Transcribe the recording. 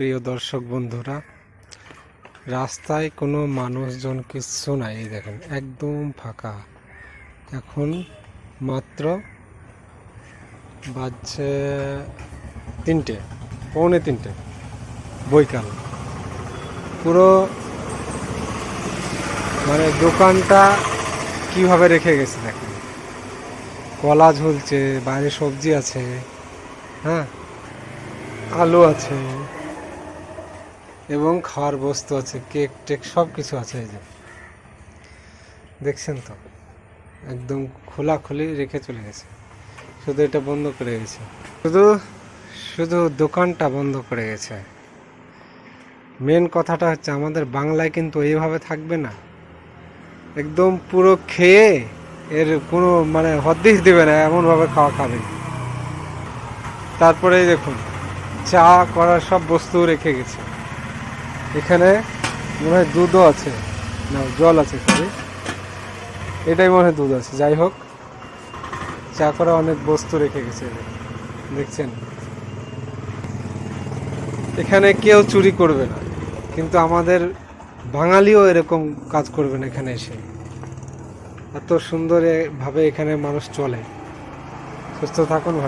প্রিয় দর্শক বন্ধুরা, রাস্তায় কোনো মানুষজন কিচ্ছু নাই। এই দেখেন একদম ফাঁকা। এখন মাত্র বাজছে 3টে, পৌনে 3টে বৈকাল। পুরো মানে দোকানটা কিভাবে রেখে গেছে দেখেন। কলা ঝুলছে, বাইরে সবজি আছে, হ্যাঁ, আলু আছে এবং খাওয়ার বস্তু আছে, কেক টেক সব কিছু আছে। এই যে দেখছেন তো, একদম খোলাখুলি রেখে চলে গেছে। শুধু এটা বন্ধ করে গেছে, শুধু শুধু দোকানটা বন্ধ করে গেছে। মেন কথাটা হচ্ছে আমাদের বাংলায় কিন্তু এইভাবে থাকবে না, একদম পুরো খেয়ে এর কোনো মানে হদিস দেবে না, এমনভাবে খাওয়া খাবে। তারপরে দেখুন চা করার সব বস্তু রেখে গেছে। এখানে মনে হয় দুধও আছে, না জল আছে, সরি এটাই মনে হয় দুধ আছে। যাই হোক, চা করা অনেক বস্তু রেখে গেছে। দেখছেন, এখানে কেউ চুরি করবে না, কিন্তু আমাদের বাঙালিও এরকম কাজ করবে না। এখানে এসে এত সুন্দর ভাবে এখানে মানুষ চলে। সুস্থ থাকুন, ভালো।